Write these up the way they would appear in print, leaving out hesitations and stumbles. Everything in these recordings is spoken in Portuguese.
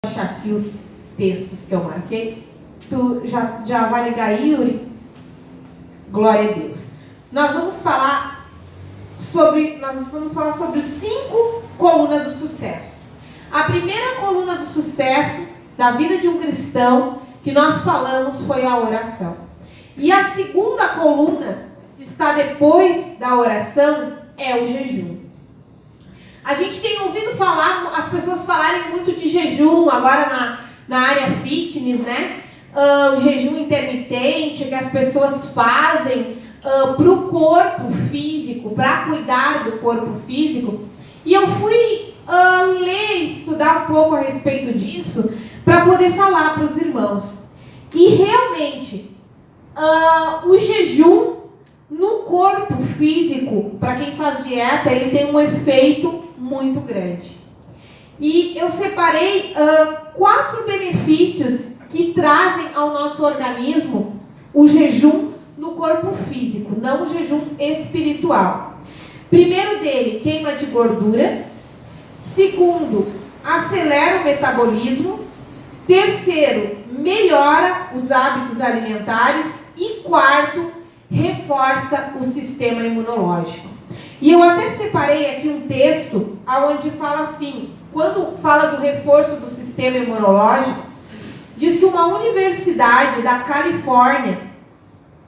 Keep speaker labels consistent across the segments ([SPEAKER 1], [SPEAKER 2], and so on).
[SPEAKER 1] achar aqui os textos que eu marquei. Tu já vai ligar aí, Yuri? Glória a Deus. Nós vamos falar sobre os 5 colunas do sucesso. A primeira coluna do sucesso da vida de um cristão que nós falamos foi a oração. E a segunda coluna, que está depois da oração, é o jejum. A gente tem ouvido falar, as pessoas falarem muito de jejum agora na área fitness, né? O jejum intermitente que as pessoas fazem para o corpo físico, para cuidar do corpo físico. E eu fui ler e estudar um pouco a respeito disso para poder falar para os irmãos. E realmente, o jejum no corpo físico, para quem faz dieta, ele tem um efeito muito grande. E eu separei 4 benefícios que trazem ao nosso organismo o jejum no corpo físico, não o jejum espiritual. Primeiro dele, queima de gordura. Segundo, acelera o metabolismo. Terceiro, melhora os hábitos alimentares. E quarto, reforça o sistema imunológico. E eu até separei aqui um texto onde fala assim, quando fala do reforço do sistema imunológico, diz que uma universidade da Califórnia,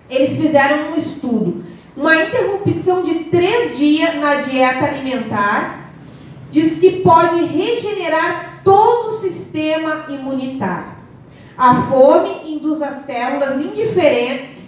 [SPEAKER 1] eles fizeram um estudo, uma interrupção de 3 dias na dieta alimentar, diz que pode regenerar todo o sistema imunitário. A fome induz as células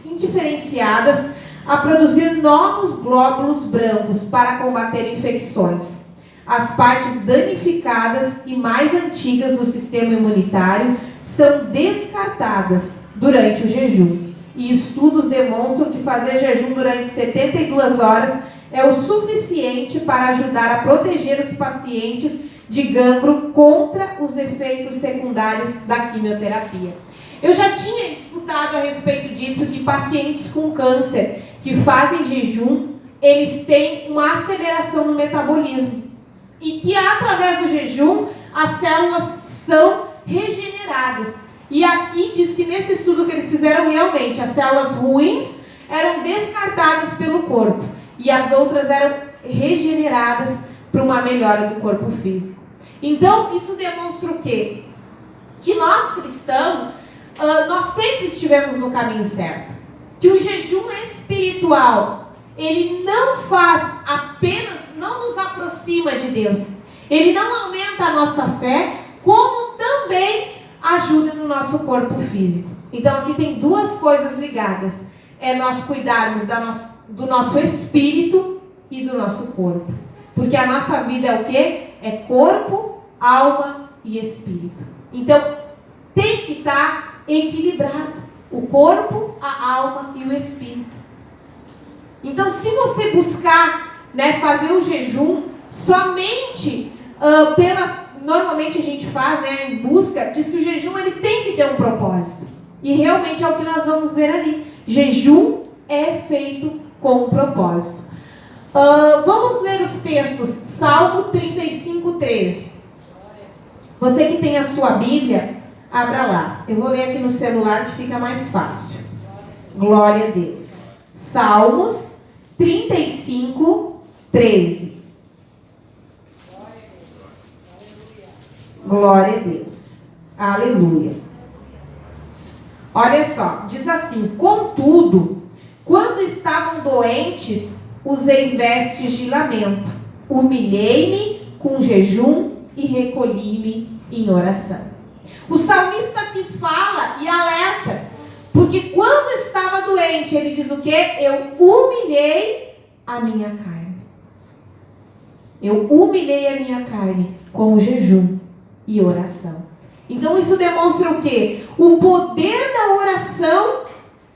[SPEAKER 1] indiferenciadas a produzir novos glóbulos brancos para combater infecções. As partes danificadas e mais antigas do sistema imunitário são descartadas durante o jejum. E estudos demonstram que fazer jejum durante 72 horas é o suficiente para ajudar a proteger os pacientes de cancro contra os efeitos secundários da quimioterapia. Eu já tinha escutado a respeito disso, que pacientes com câncer que fazem jejum, eles têm uma aceleração no metabolismo. E que através do jejum, as células são regeneradas. E aqui diz que nesse estudo que eles fizeram, realmente, as células ruins eram descartadas pelo corpo. E as outras eram regeneradas para uma melhora do corpo físico. Então, isso demonstra o quê? Que nós cristãos, nós sempre estivemos no caminho certo. Que o jejum espiritual, ele não faz apenas, não nos aproxima de Deus. Ele não aumenta a nossa fé, como também ajuda no nosso corpo físico. Então aqui tem 2 coisas ligadas. É nós cuidarmos do nosso espírito e do nosso corpo. Porque a nossa vida é o quê? É corpo, alma e espírito. Então tem que estar equilibrado. O corpo, a alma e o espírito. Então, se você buscar, fazer o jejum somente normalmente a gente faz, em busca, diz que o jejum ele tem que ter um propósito. E realmente é o que nós vamos ver ali. Jejum é feito com um propósito. Vamos ler os textos. Salmo 35:13. Você que tem a sua Bíblia, abra lá. Eu vou ler aqui no celular que fica mais fácil. Glória a Deus. Salmos 35:13. Glória a Deus. Aleluia. Olha só, diz assim: contudo, quando estavam doentes, usei vestes de lamento, humilhei-me com jejum e recolhi-me em oração. O salmista aqui fala e alerta, porque quando estava doente, ele diz o quê? Eu humilhei a minha carne. Eu humilhei a minha carne com jejum e oração. Então isso demonstra o quê? O poder da oração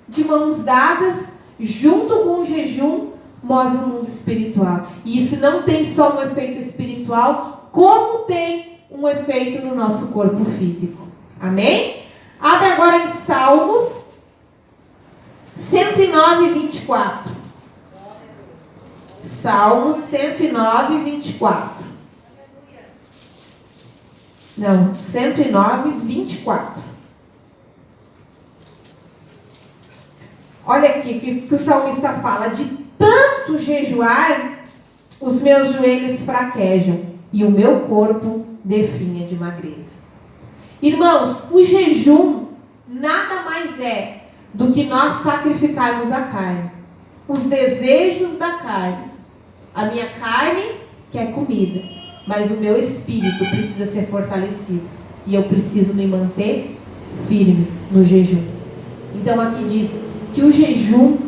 [SPEAKER 1] de mãos dadas, junto com o jejum, move o mundo espiritual. E isso não tem só um efeito espiritual, como tem um efeito no nosso corpo físico. Amém? Abra agora em Salmos 109:24. Salmos 109:24. Não, 109, 24. Olha aqui o que o salmista fala: de tanto jejuar, os meus joelhos fraquejam e o meu corpo definha de magreza. Irmãos, o jejum nada mais é do que nós sacrificarmos a carne, os desejos da carne. A minha carne quer comida, mas o meu espírito precisa ser fortalecido e eu preciso me manter firme no jejum. Então aqui diz que o jejum,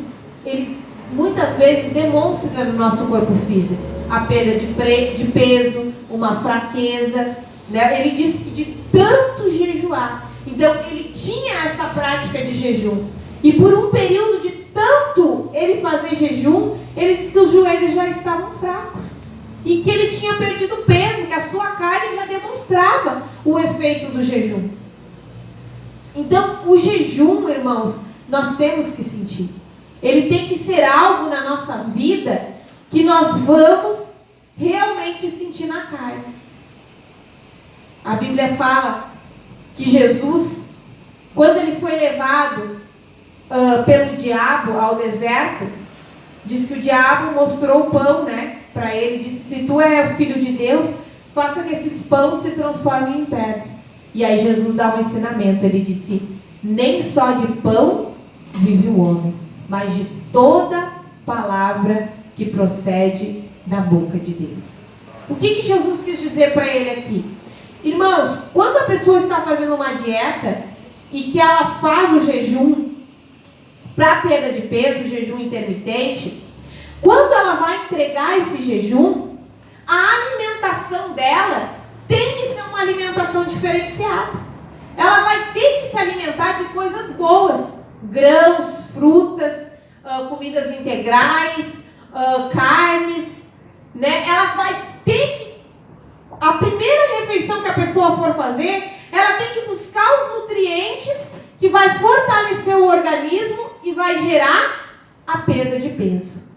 [SPEAKER 1] ele muitas vezes demonstra no nosso corpo físico a perda de peso, uma fraqueza, né? Ele disse que de tanto jejuar, então ele tinha essa prática de jejum, e por um período de tanto ele fazer jejum, ele disse que os joelhos já estavam fracos e que ele tinha perdido peso, que a sua carne já demonstrava o efeito do jejum. Então o jejum, irmãos, nós temos que sentir. Ele tem que ser algo na nossa vida que nós vamos realmente sentir na carne. A Bíblia fala que Jesus, quando ele foi levado pelo diabo ao deserto, diz que o diabo mostrou o pão, né, para ele, disse: se tu é o filho de Deus, faça que esses pães se transformem em pedra. E aí Jesus dá um ensinamento, ele disse: nem só de pão vive o homem, mas de toda palavra que procede da boca de Deus. O que Jesus quis dizer para ele aqui? Irmãos, quando a pessoa está fazendo uma dieta e que ela faz o jejum para perda de peso, o jejum intermitente, quando ela vai entregar esse jejum, a alimentação dela tem que ser uma alimentação diferenciada. Ela vai ter que se alimentar de coisas boas, grãos, frutas, comidas integrais, carnes, né? Ela vai ter que, a primeira refeição que a pessoa for fazer, ela tem que buscar os nutrientes que vai fortalecer o organismo e vai gerar a perda de peso.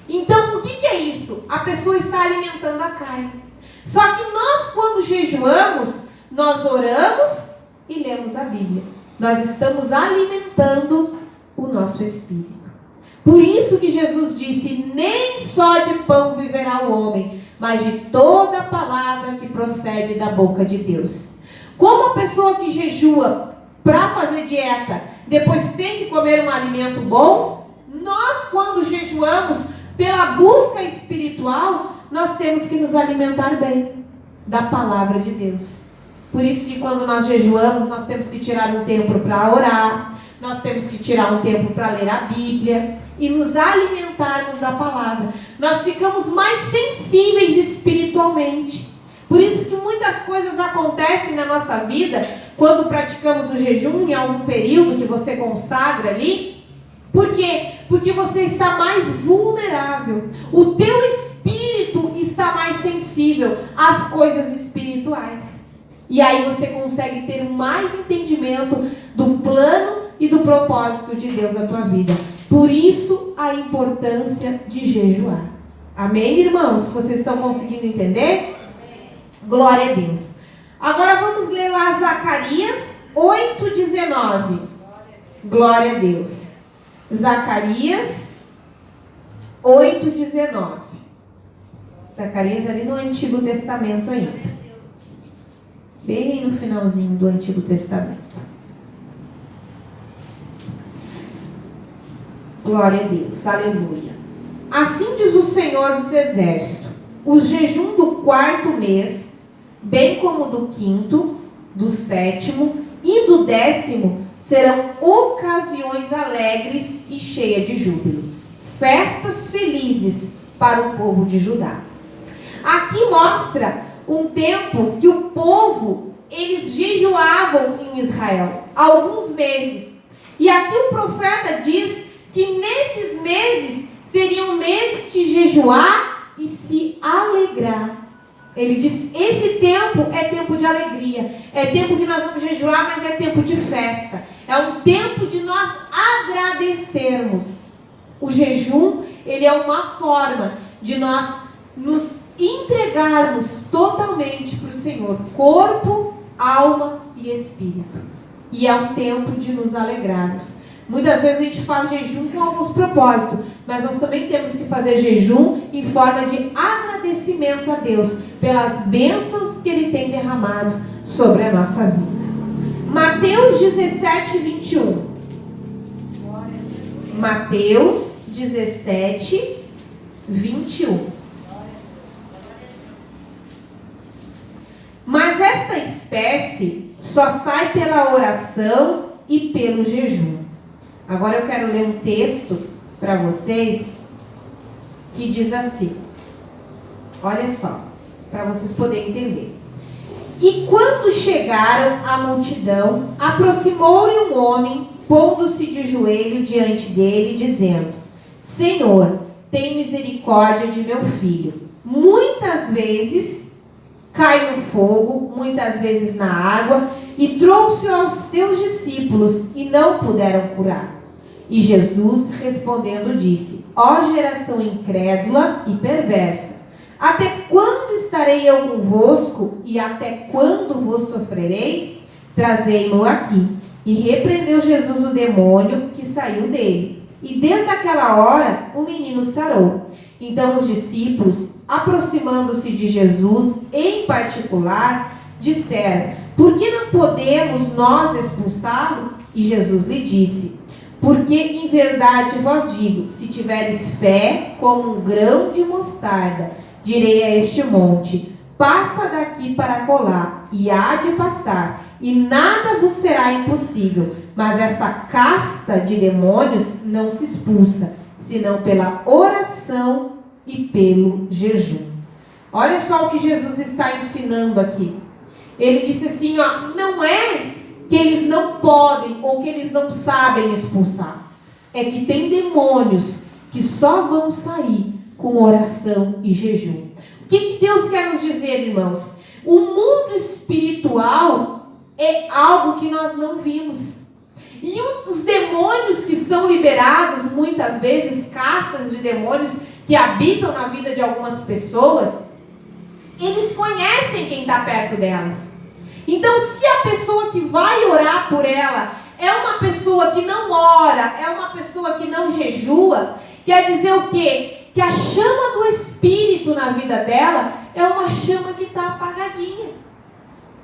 [SPEAKER 1] Então, o que é isso? A pessoa está alimentando a carne. Só que nós, quando jejuamos, nós oramos e lemos a Bíblia. Nós estamos alimentando o nosso espírito. Por isso que Jesus disse: nem só de pão viverá o homem, mas de toda a palavra que procede da boca de Deus. Como a pessoa que jejua para fazer dieta, depois tem que comer um alimento bom, nós, quando jejuamos pela busca espiritual, nós temos que nos alimentar bem da palavra de Deus. Por isso que quando nós jejuamos, nós temos que tirar um tempo para orar, nós temos que tirar um tempo para ler a Bíblia e nos alimentarmos da palavra. Nós ficamos mais sensíveis espiritualmente. Por isso que muitas coisas acontecem na nossa vida quando praticamos o jejum em algum período que você consagra ali. Por quê? Porque você está mais vulnerável. O teu espírito está mais sensível às coisas espirituais. E aí você consegue ter mais entendimento do plano e do propósito de Deus na tua vida. Por isso a importância de jejuar. Amém, irmãos? Vocês estão conseguindo entender? Glória a Deus. Agora vamos ler lá Zacarias 8:19. Glória a Deus. Zacarias 8:19. Zacarias ali no Antigo Testamento ainda. Bem no finalzinho do Antigo Testamento. Glória a Deus, aleluia. Assim diz o Senhor dos Exércitos: o jejum do 4º mês, bem como do 5º, do 7º e do 10º, serão ocasiões alegres e cheias de júbilo, festas felizes para o povo de Judá. Aqui mostra um tempo que o povo, eles jejuavam em Israel, alguns meses. E aqui o profeta diz que nesses meses seriam meses de jejuar e se alegrar. Ele diz: esse tempo é tempo de alegria, é tempo que nós vamos jejuar, mas é tempo de festa, é um tempo de nós agradecermos. O jejum, ele é uma forma de nós nos entregarmos totalmente para o Senhor, corpo, alma e espírito. E é um tempo de nos alegrarmos. Muitas vezes a gente faz jejum com alguns propósitos, mas nós também temos que fazer jejum em forma de agradecimento a Deus pelas bênçãos que Ele tem derramado sobre a nossa vida. Mateus 17, 21. Mateus 17, 21. Mas esta espécie só sai pela oração e pelo jejum. Agora eu quero ler um texto para vocês que diz assim. Olha só, para vocês poderem entender. E quando chegaram à multidão, aproximou-lhe um homem, pondo-se de joelho diante dele, dizendo: Senhor, tem misericórdia de meu filho. Muitas vezes cai no fogo, muitas vezes na água, e trouxe-o aos seus discípulos, e não puderam curar. E Jesus, respondendo, disse: Ó geração incrédula e perversa, até quando estarei eu convosco, e até quando vos sofrerei? Trazei-mo aqui. E repreendeu Jesus o demônio que saiu dele. E desde aquela hora o menino sarou. Então os discípulos, aproximando-se de Jesus em particular, disseram: Por que não podemos nós expulsá-lo? E Jesus lhe disse: Porque em verdade vos digo, se tiveres fé como um grão de mostarda, direi a este monte: passa daqui para acolá, e há de passar, e nada vos será impossível. Mas essa casta de demônios não se expulsa, senão pela oração e pelo jejum. Olha só o que Jesus está ensinando aqui. Ele disse assim, ó, não é que eles não podem ou que eles não sabem expulsar. É que tem demônios que só vão sair com oração e jejum. O que Deus quer nos dizer, irmãos? O mundo espiritual é algo que nós não vimos. E os demônios que são liberados, muitas vezes, castas de demônios que habitam na vida de algumas pessoas, eles conhecem quem está perto delas. Então, se a pessoa que vai orar por ela é uma pessoa que não ora, é uma pessoa que não jejua, quer dizer o quê? Que a chama do Espírito na vida dela é uma chama que está apagadinha.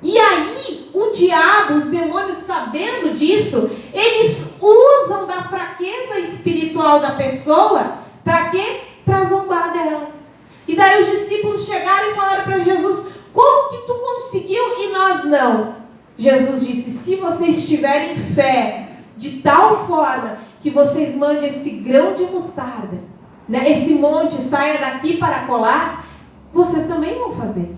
[SPEAKER 1] E aí, o diabo, os demônios, sabendo disso, eles usam da fraqueza espiritual da pessoa, para quê? Para zombar dela. E daí os discípulos chegaram e falaram para Jesus: como que tu conseguiu e nós não? Jesus disse: se vocês tiverem fé de tal forma que vocês mandem esse grão de mostarda, né, esse monte saia daqui para colar, vocês também vão fazer.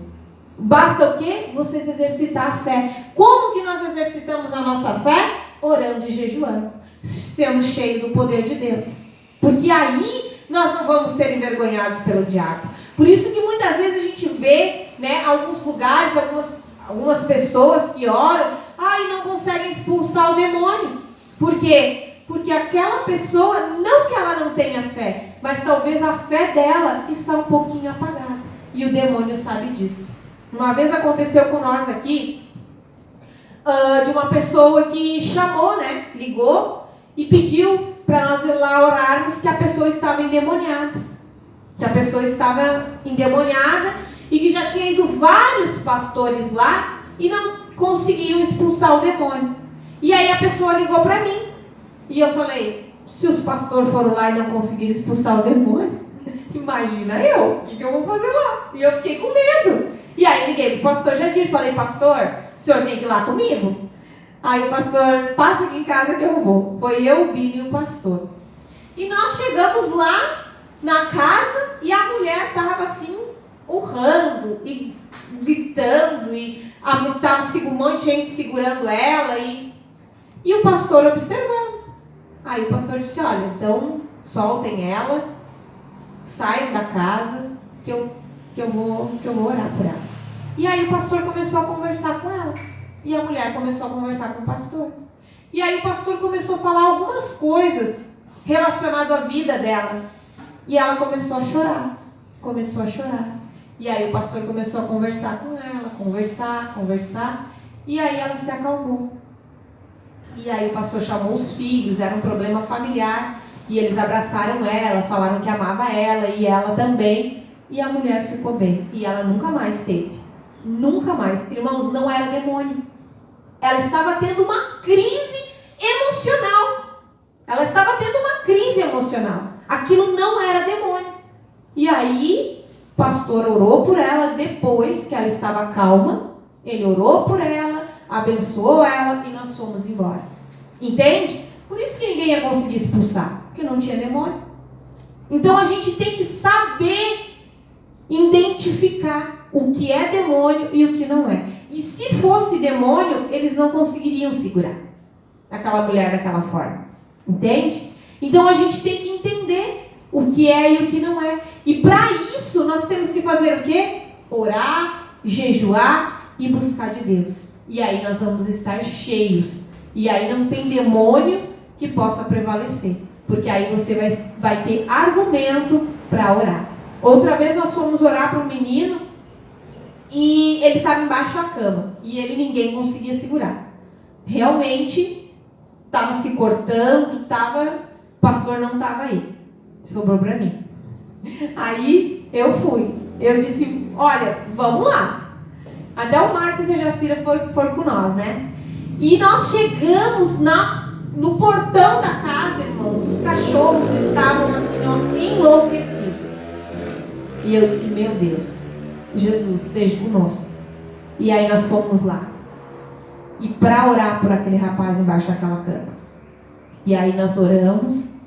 [SPEAKER 1] Basta o quê? Vocês exercitar a fé. Como que nós exercitamos a nossa fé? Orando e jejuando, sendo cheios do poder de Deus. Porque aí nós não vamos ser envergonhados pelo diabo. Por isso que muitas vezes a gente vê, né, alguns lugares, algumas pessoas que oram, e não conseguem expulsar o demônio. Por quê? Porque aquela pessoa, não que ela não tenha fé, mas talvez a fé dela está um pouquinho apagada. E o demônio sabe disso. Uma vez aconteceu com nós aqui, de uma pessoa que chamou, né, ligou e pediu para nós ir lá orarmos que a pessoa estava endemoniada. Que a pessoa estava endemoniada e que já tinha ido vários pastores lá e não conseguiam expulsar o demônio. E aí a pessoa ligou para mim. E eu falei: se os pastores foram lá e não conseguiram expulsar o demônio, imagina eu, o que eu vou fazer lá? E eu fiquei com medo. E aí liguei pro pastor Jadir, falei: pastor, o senhor tem que ir lá comigo? Aí o pastor: passa aqui em casa que eu vou. Foi eu, o Bini e o pastor. E nós chegamos lá na casa e a mulher estava assim, urrando e gritando, e estava um monte de gente segurando ela, e o pastor observando. Aí o pastor disse: olha, então soltem ela, saiam da casa, que eu vou orar por ela. E aí o pastor começou a conversar com ela. E a mulher começou a conversar com o pastor. E aí o pastor começou a falar algumas coisas relacionadas à vida dela. E ela começou a chorar. Começou a chorar. E aí o pastor começou a conversar com ela, conversar, e aí ela se acalmou. E aí o pastor chamou os filhos, era um problema familiar, e eles abraçaram ela, falaram que amava ela, e ela também, e a mulher ficou bem, e ela nunca mais teve. Nunca mais. Irmãos, não era demônio. Ela estava tendo uma crise emocional. Ela estava tendo uma crise emocional. Aquilo não era demônio. E aí, o pastor orou por ela, depois que ela estava calma, ele orou por ela, abençoou ela e nós fomos embora. Entende? Por isso que ninguém ia conseguir expulsar, porque não tinha demônio. Então a gente tem que saber identificar o que é demônio e o que não é. E se fosse demônio, eles não conseguiriam segurar aquela mulher daquela forma. Entende? Então a gente tem que entender o que é e o que não é. E para isso nós temos que fazer o quê? Orar, jejuar e buscar de Deus. E aí nós vamos estar cheios. E aí não tem demônio que possa prevalecer. Porque aí você vai ter argumento para orar. Outra vez nós fomos orar para um menino e ele estava embaixo da cama. E ninguém conseguia segurar. Realmente estava se cortando, o pastor não estava aí. Sobrou para mim. Aí eu fui. Eu disse, olha, vamos lá. Até o Marcos e a Jacira foram com nós, né? E nós chegamos no portão da casa, irmãos. Os cachorros estavam assim, ó, enlouquecidos. E eu disse, meu Deus, Jesus, seja conosco. E aí nós fomos lá. E para orar por aquele rapaz embaixo daquela cama. E aí nós oramos.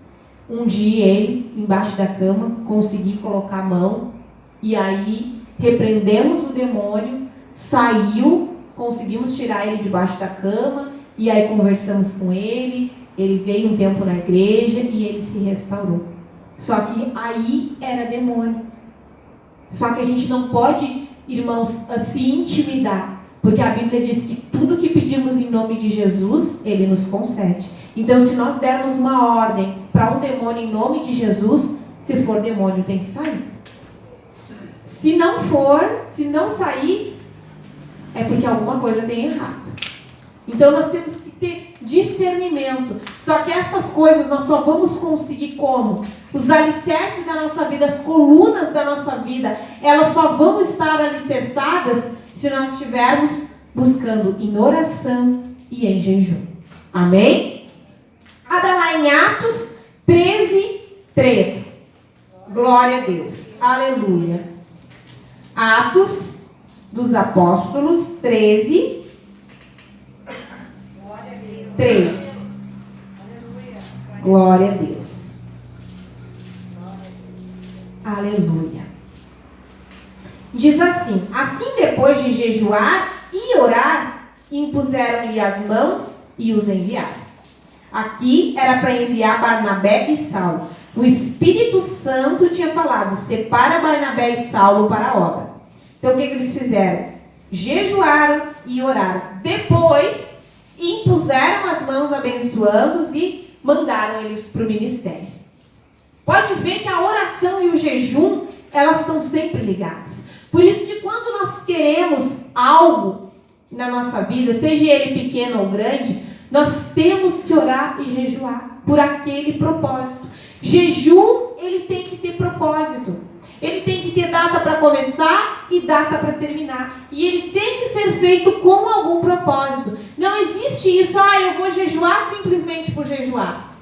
[SPEAKER 1] Um dia ele, embaixo da cama, consegui colocar a mão. E aí repreendemos o demônio. Saiu, conseguimos tirar ele debaixo da cama. E aí conversamos com ele. Ele veio um tempo na igreja e ele se restaurou. Só que aí era demônio. Só que a gente não pode, irmãos, se intimidar. Porque a Bíblia diz que tudo que pedimos em nome de Jesus, Ele nos concede. Então, se nós dermos uma ordem para um demônio em nome de Jesus, se for demônio, tem que sair. Se não for, se não sair, é porque alguma coisa tem errado. Então, nós temos que ter discernimento. Só que essas coisas nós só vamos conseguir como? Os alicerces da nossa vida, as colunas da nossa vida, elas só vão estar alicerçadas se nós estivermos buscando em oração e em jejum. Amém? Abra lá em Atos 13, 3. Glória a Deus. Aleluia. Atos dos Apóstolos 13, 3. Glória a Deus. Aleluia. Diz assim: assim depois de jejuar e orar, impuseram-lhe as mãos e os enviaram. Aqui era para enviar Barnabé e Saulo. O Espírito Santo tinha falado: separa Barnabé e Saulo para a obra. Então o que eles fizeram? Jejuaram e oraram. Depois impuseram as mãos abençoando-os e mandaram eles para o ministério. Pode ver que a oração e o jejum, elas estão sempre ligadas. Por isso que quando nós queremos algo na nossa vida, seja ele pequeno ou grande, nós temos que orar e jejuar por aquele propósito. Jejum, ele tem que ter propósito. Ele tem que ter data para começar e data para terminar. E ele tem que ser feito com algum propósito. Não existe isso, eu vou jejuar simplesmente por jejuar.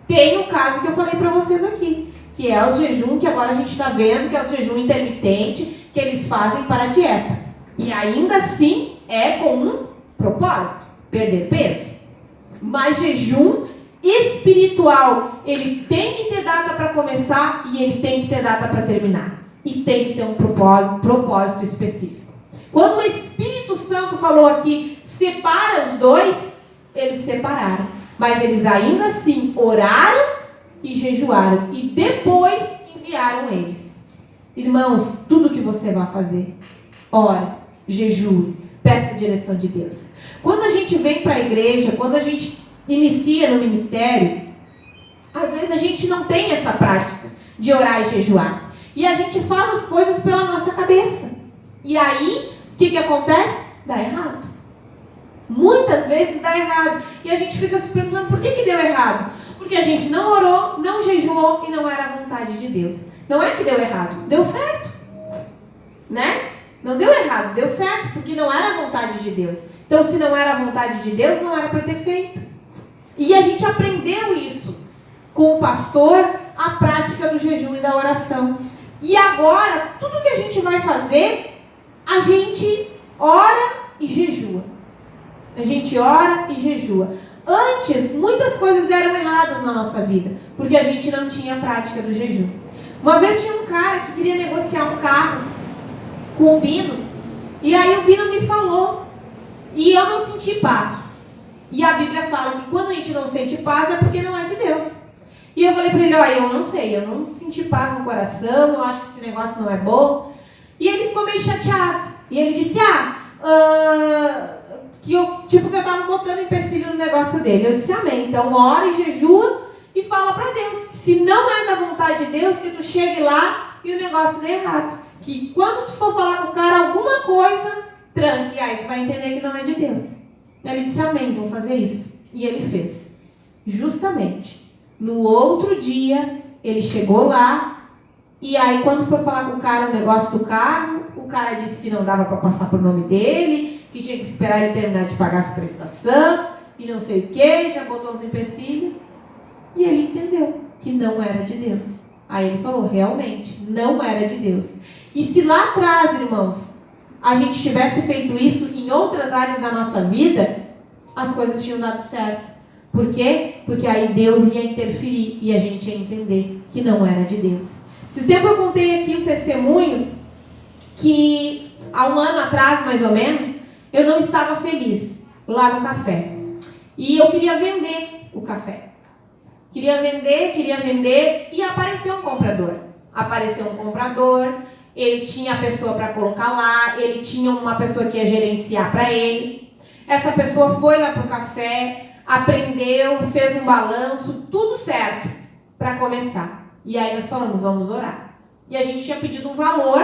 [SPEAKER 1] Tem o caso que eu falei para vocês aqui, que é o jejum que agora a gente está vendo, que é o jejum intermitente, que eles fazem para a dieta. E ainda assim é com um propósito, perder peso. Mas jejum espiritual, ele tem que ter data para começar e ele tem que ter data para terminar. E tem que ter um propósito específico. Quando o Espírito Santo falou aqui, separa os dois, eles separaram. Mas eles ainda assim oraram e jejuaram. E depois enviaram eles. Irmãos, tudo que você vai fazer, ora, jejue, peça a direção de Deus. Quando a gente vem para a igreja, quando a gente inicia no ministério, às vezes a gente não tem essa prática de orar e jejuar. E a gente faz as coisas pela nossa cabeça. E aí, o que acontece? Dá errado. Muitas vezes dá errado. E a gente fica se perguntando por que deu errado? Porque a gente não orou, não jejuou e não era a vontade de Deus. Não é que deu errado, deu certo. Né? Não deu errado, deu certo, porque não era a vontade de Deus. Então, se não era a vontade de Deus, não era para ter feito. E a gente aprendeu isso com o pastor, a prática do jejum e da oração. E agora, tudo que a gente vai fazer, a gente ora e jejua. A gente ora e jejua. Antes, muitas coisas deram erradas na nossa vida, porque a gente não tinha a prática do jejum. Uma vez tinha um cara que queria negociar um carro com o Bino, e aí o Bino me falou, e eu não senti paz. E a Bíblia fala que quando a gente não sente paz é porque não é de Deus. E eu falei para ele, olha, eu não sei, eu não senti paz no coração, eu acho que esse negócio não é bom. E ele ficou meio chateado. E ele disse, que eu estava botando empecilho no negócio dele. Eu disse, amém. Então ora e jejua e fala para Deus. Se não é da vontade de Deus, que tu chegue lá e o negócio dê errado. Que quando tu for falar com o cara alguma coisa, tranque. Aí tu vai entender que não é de Deus. Ele disse, amém, vou fazer isso. E ele fez. Justamente. No outro dia, ele chegou lá. E aí quando foi falar com o cara o negócio do carro, o cara disse que não dava para passar pro nome dele, que tinha que esperar ele terminar de pagar as prestações, e não sei o que, já botou os empecilhos. E ele entendeu que não era de Deus. Aí ele falou, realmente, não era de Deus. E se lá atrás, irmãos, a gente tivesse feito isso em outras áreas da nossa vida, as coisas tinham dado certo. Por quê? Porque aí Deus ia interferir e a gente ia entender que não era de Deus. Esses tempos eu contei aqui um testemunho que há um ano atrás, mais ou menos, eu não estava feliz lá no café. E eu queria vender o café. Queria vender e apareceu um comprador. Ele tinha a pessoa para colocar lá, ele tinha uma pessoa que ia gerenciar para ele. Essa pessoa foi lá para o café, aprendeu, fez um balanço, tudo certo para começar. E aí nós falamos, vamos orar. E a gente tinha pedido um valor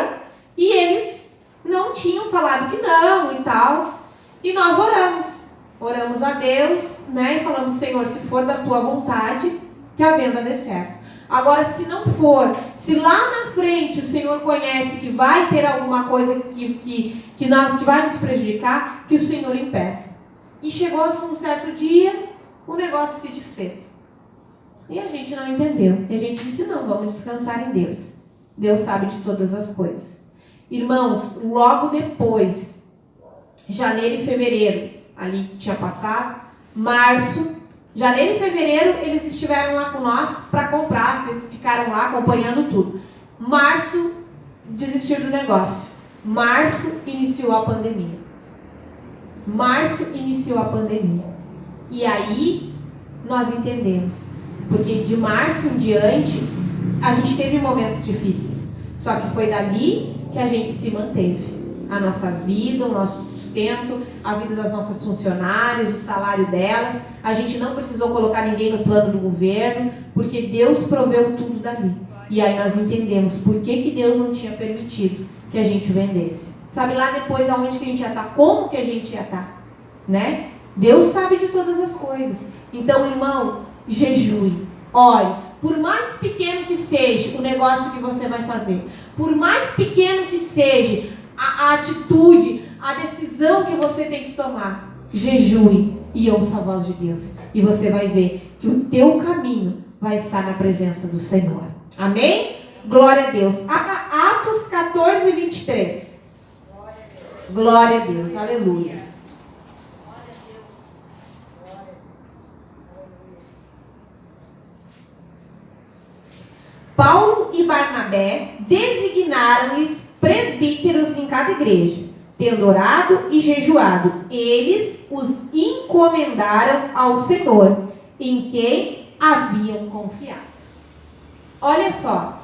[SPEAKER 1] e eles não tinham falado que não e tal. E nós oramos a Deus, né? E falamos, Senhor, se for da tua vontade, que a venda dê certo. Agora, se não for, se lá na frente o Senhor conhece que vai ter alguma coisa que vai nos prejudicar, que o Senhor impeça. E chegou um certo dia, o negócio se desfez. E a gente não entendeu. E a gente disse, não, vamos descansar em Deus. Deus sabe de todas as coisas. Irmãos, logo depois, janeiro e fevereiro, ali que tinha passado, março, janeiro e fevereiro, eles estiveram lá com nós para comprar, ficaram lá acompanhando tudo. Março, desistiu do negócio. Março, iniciou a pandemia. E aí, nós entendemos. Porque de março em diante, a gente teve momentos difíceis. Só que foi dali que a gente se manteve. A nossa vida, o nosso sustento, a vida das nossas funcionárias, o salário delas. A gente não precisou colocar ninguém no plano do governo, porque Deus proveu tudo dali. E aí nós entendemos por que Deus não tinha permitido que a gente vendesse. Sabe lá depois aonde que a gente ia estar? Como que a gente ia estar? Né? Deus sabe de todas as coisas. Então, irmão, jejue, ore. Por mais pequeno que seja o negócio que você vai fazer, por mais pequeno que seja a atitude, a decisão que você tem que tomar, jejue e ouça a voz de Deus. E você vai ver que o teu caminho vai estar na presença do Senhor. Amém? Glória a Deus. Atos 14, 23. Glória a Deus. Aleluia. Paulo e Barnabé designaram-lhes presbíteros em cada igreja. Tendo orado e jejuado, eles os encomendaram ao Senhor, em quem haviam confiado. Olha só,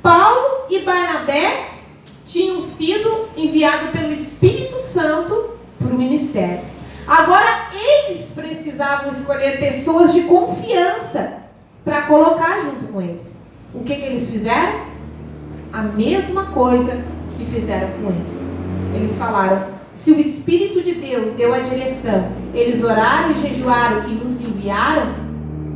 [SPEAKER 1] Paulo e Barnabé tinham sido enviados pelo Espírito Santo para o ministério. Agora eles precisavam escolher pessoas de confiança para colocar junto com eles. O que eles fizeram? a mesma coisa que fizeram com eles. Eles falaram: se o Espírito de Deus deu a direção, eles oraram e jejuaram e nos enviaram,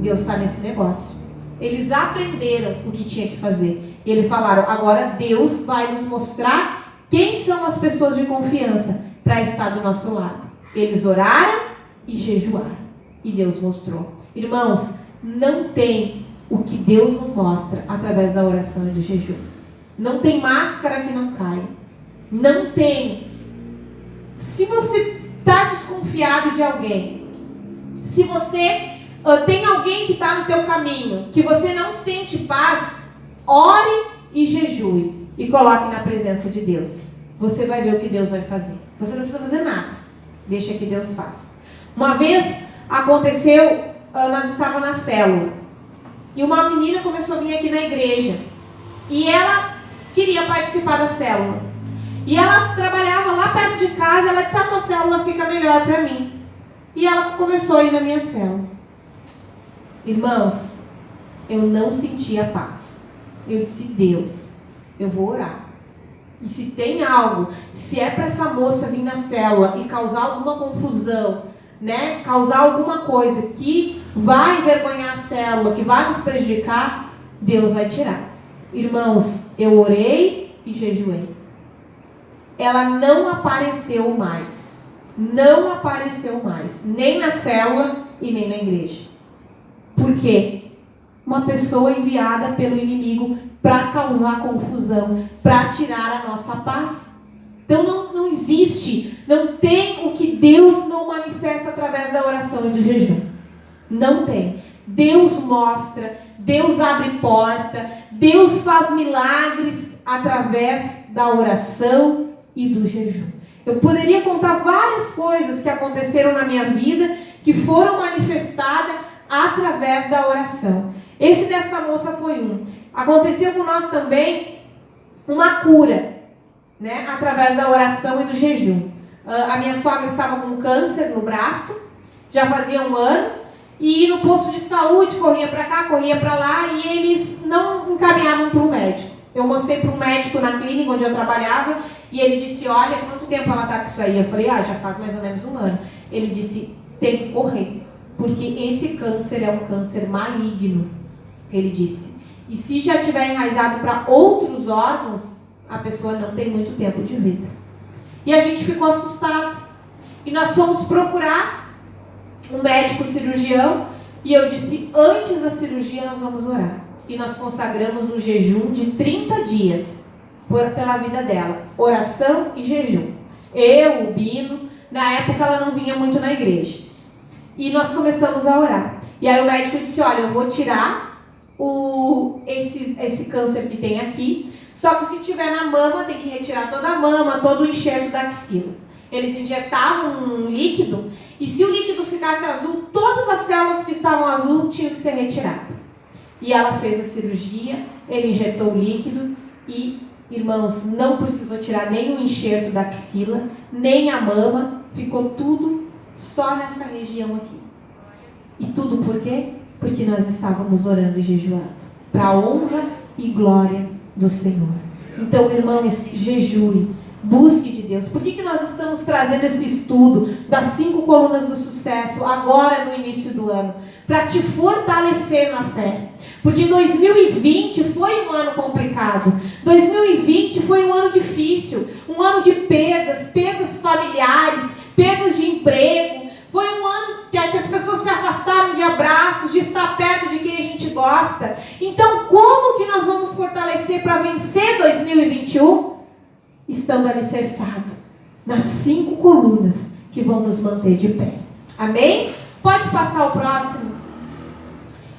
[SPEAKER 1] Deus está nesse negócio. Eles aprenderam o que tinha que fazer. E eles falaram: agora Deus vai nos mostrar quem são as pessoas de confiança para estar do nosso lado. Eles oraram e jejuaram. E Deus mostrou. Irmãos, não tem o que Deus não mostra através da oração e do jejum. Não tem máscara que não cai. Não tem. Se você está desconfiado de alguém, se você tem alguém que está no teu caminho, que você não sente paz, ore e jejue e coloque na presença de Deus. Você vai ver o que Deus vai fazer. Você não precisa fazer nada. Deixa que Deus faça. Uma vez aconteceu, nós estávamos na célula e uma menina começou a vir aqui na igreja e ela queria participar da célula. E ela trabalhava lá perto de casa. Ela disse: a tua célula fica melhor para mim. E ela começou a ir na minha célula. Irmãos, eu não sentia paz. Eu disse: Deus, eu vou orar. E se tem algo, se é para essa moça vir na célula e causar alguma confusão, né? Causar alguma coisa que vai envergonhar a célula, que vai nos prejudicar, Deus vai tirar. Irmãos, eu orei e jejuei. Ela não apareceu mais. Não apareceu mais. Nem na célula e nem na igreja. Por quê? Uma pessoa enviada pelo inimigo para causar confusão, para tirar a nossa paz. Então não existe, não tem o que Deus não manifesta através da oração e do jejum. Não tem. Deus mostra, Deus abre porta, Deus faz milagres através da oração e do jejum. Eu poderia contar várias coisas que aconteceram na minha vida, que foram manifestadas através da oração. Esse dessa moça foi um. Aconteceu com nós também uma cura, né, através da oração e do jejum. A minha sogra estava com câncer no braço, já fazia um ano, e no posto de saúde corria para cá, corria para lá, e eles não encaminhavam para o médico. Eu mostrei para um médico na clínica onde eu trabalhava, e ele disse: olha, quanto tempo ela está com isso aí? Eu falei: já faz mais ou menos um ano. Ele disse: tem que correr, porque esse câncer é um câncer maligno. Ele disse: e se já tiver enraizado para outros órgãos, a pessoa não tem muito tempo de vida. E a gente ficou assustado. E nós fomos procurar um médico cirurgião, e eu disse: antes da cirurgia nós vamos orar. E nós consagramos um jejum de 30 dias pela vida dela. Oração e jejum. Eu, o Bino, na época ela não vinha muito na igreja. E nós começamos a orar. E aí o médico disse: olha, eu vou tirar esse câncer que tem aqui, só que se tiver na mama, tem que retirar toda a mama, todo o enxerto da axila. Eles injetavam um líquido, e se o líquido ficasse azul, todas as células que estavam azul tinham que ser retiradas. E ela fez a cirurgia, ele injetou o líquido e, irmãos, não precisou tirar nem o enxerto da axila, nem a mama, ficou tudo só nessa região aqui. E tudo por quê? Porque nós estávamos orando e jejuando, para a honra e glória do Senhor. Então, irmãos, jejue, busque de Deus. Por que nós estamos trazendo esse estudo das 5 colunas do sucesso agora no início do ano? Para te fortalecer na fé. Porque 2020 foi um ano complicado. 2020 foi um ano difícil, um ano de perdas familiares, perdas de emprego. Foi um ano que as pessoas se afastaram de abraços, de estar perto de quem a gente gosta. Então, como que nós vamos fortalecer para vencer 2021? Estando alicerçado nas 5 colunas que vão nos manter de pé. Amém? Pode passar o próximo.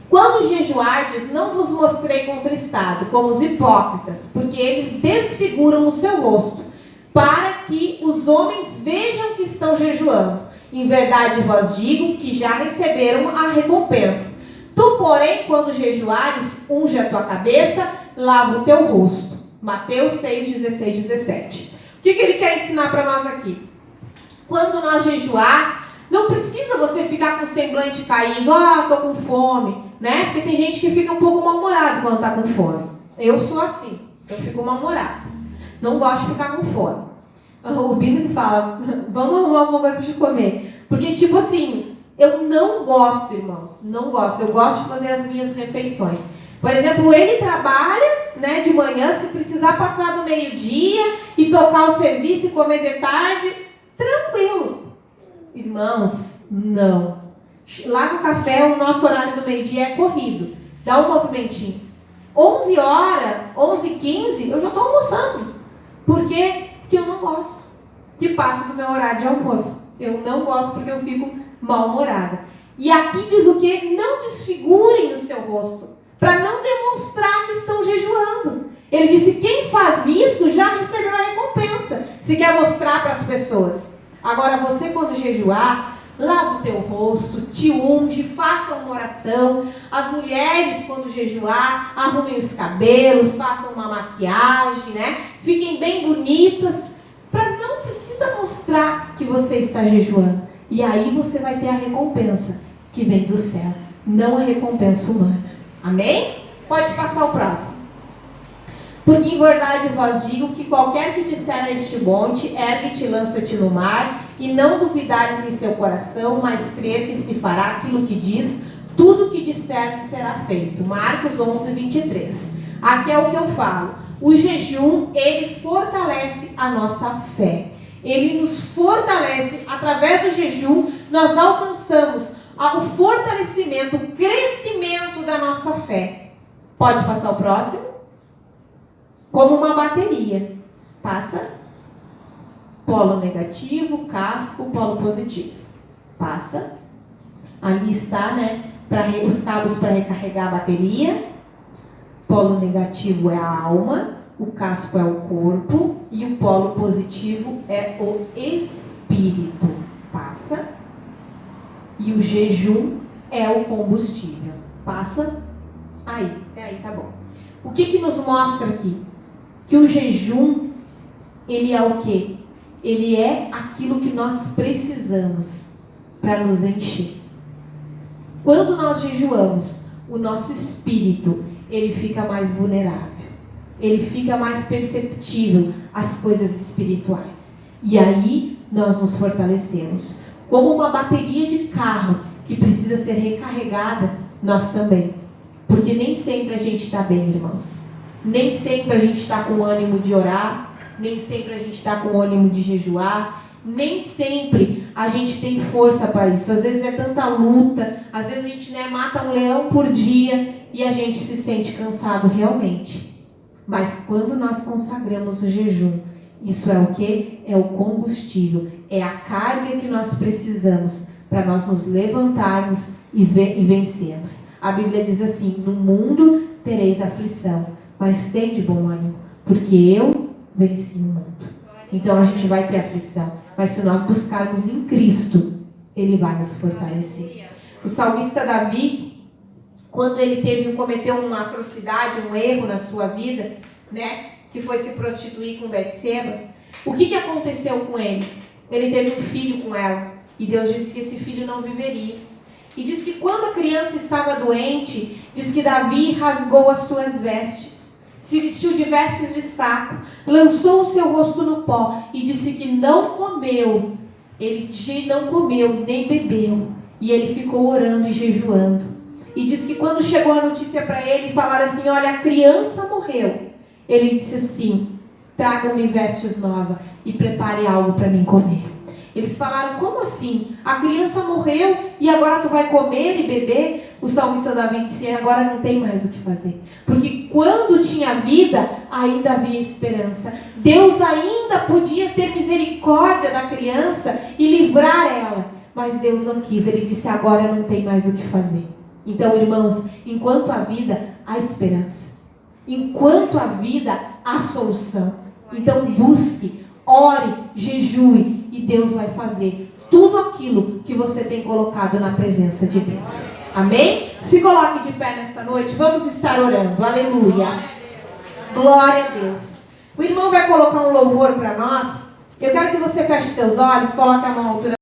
[SPEAKER 1] Quando jejuardes, não vos mostrei contristado, como os hipócritas, porque eles desfiguram o seu rosto, para que os homens vejam que estão jejuando. Em verdade vos digo que já receberam a recompensa. Tu, porém, quando jejuares, unge a tua cabeça, lava o teu rosto. Mateus 6, 16, 17. O que ele quer ensinar para nós aqui? Quando nós jejuar, não precisa você ficar com o semblante caído. Estou com fome, né? Porque tem gente que fica um pouco mal-humorado quando está com fome. Eu sou assim. Eu fico mal-humorada. Não gosto de ficar com fome. O Bino que fala, vamos arrumar alguma coisa para te comer. Porque, tipo assim, eu não gosto, irmãos. Não gosto. Eu gosto de fazer as minhas refeições. Por exemplo, ele trabalha, né, de manhã, se precisar passar do meio-dia e tocar o serviço e comer de tarde, tranquilo. Irmãos, não. Lá no café, o nosso horário do meio-dia é corrido. Dá um movimentinho. 11 horas, 11h15, eu já estou almoçando. Por quê? Porque eu não gosto que passe do meu horário de almoço. Eu não gosto porque eu fico mal-humorada. E aqui diz o quê? Não desfigurem o seu rosto, para não demonstrar que estão jejuando. Ele disse, quem faz isso já recebeu a recompensa, se quer mostrar para as pessoas. Agora você, quando jejuar, lava o teu rosto, te unge, faça uma oração. As mulheres, quando jejuar, arrumem os cabelos, façam uma maquiagem, né? Fiquem bem bonitas, para não precisa mostrar que você está jejuando. E aí você vai ter a recompensa que vem do céu, não a recompensa humana. Amém? Pode passar o próximo. Porque em verdade vos digo que qualquer que disser a este monte, ergue-te e lança-te no mar, e não duvidares em seu coração, mas crer que se fará aquilo que diz, tudo que disser que será feito. Marcos 11:23. Aqui é o que eu falo. O jejum, ele fortalece a nossa fé. Ele nos fortalece. Através do jejum, nós alcançamos o fortalecimento, o crescimento da nossa fé. Pode passar o próximo? Como uma bateria. Passa. Polo negativo, casco, polo positivo. Passa. Ali está, né? Os cabos para recarregar a bateria. Polo negativo é a alma, o casco é o corpo e o polo positivo é o espírito. Passa. E o jejum é o combustível. Passa. Aí, até aí tá bom. O que nos mostra aqui? Que o jejum, ele é o quê? Ele é aquilo que nós precisamos para nos encher. Quando nós jejuamos, o nosso espírito, ele fica mais vulnerável. Ele fica mais perceptível às coisas espirituais. E aí, nós nos fortalecemos. Como uma bateria de carro que precisa ser recarregada, nós também. Porque nem sempre a gente está bem, irmãos. Nem sempre a gente está com ânimo de orar. Nem sempre a gente está com ânimo de jejuar. Nem sempre a gente tem força para isso. Às vezes é tanta luta. Às vezes a gente, né, mata um leão por dia e a gente se sente cansado realmente. Mas quando nós consagramos o jejum, isso é o quê? É o combustível. É a carga que nós precisamos para nós nos levantarmos e vencermos. A Bíblia diz assim, no mundo tereis aflição, mas tende bom ânimo, porque eu venci o mundo. Então a gente vai ter aflição, mas se nós buscarmos em Cristo, Ele vai nos fortalecer. O salmista Davi, quando ele cometeu uma atrocidade, um erro na sua vida, né, que foi se prostituir com Betseba, o que aconteceu com ele? Ele teve um filho com ela, e Deus disse que esse filho não viveria. E diz que quando a criança estava doente, diz que Davi rasgou as suas vestes, se vestiu de vestes de saco, lançou o seu rosto no pó e disse que não comeu. Ele não comeu, nem bebeu. E ele ficou orando e jejuando. E diz que quando chegou a notícia para ele, falaram assim, olha, a criança morreu. Ele disse assim, tragam-me vestes novas e prepare algo para mim comer. Eles falaram, como assim? A criança morreu e agora tu vai comer e beber? O salmista Davi disse, agora não tem mais o que fazer. Porque quando tinha vida, ainda havia esperança. Deus ainda podia ter misericórdia da criança e livrar ela. Mas Deus não quis. Ele disse, agora não tem mais o que fazer. Então, irmãos, enquanto há vida, há esperança. Enquanto há vida, há solução. Então, busque, ore, jejue. E Deus vai fazer tudo aquilo que você tem colocado na presença de Deus. Amém? Se coloque de pé nesta noite. Vamos estar orando. Aleluia. Glória a Deus. O irmão vai colocar um louvor para nós. Eu quero que você feche seus olhos. Coloque a mão à altura.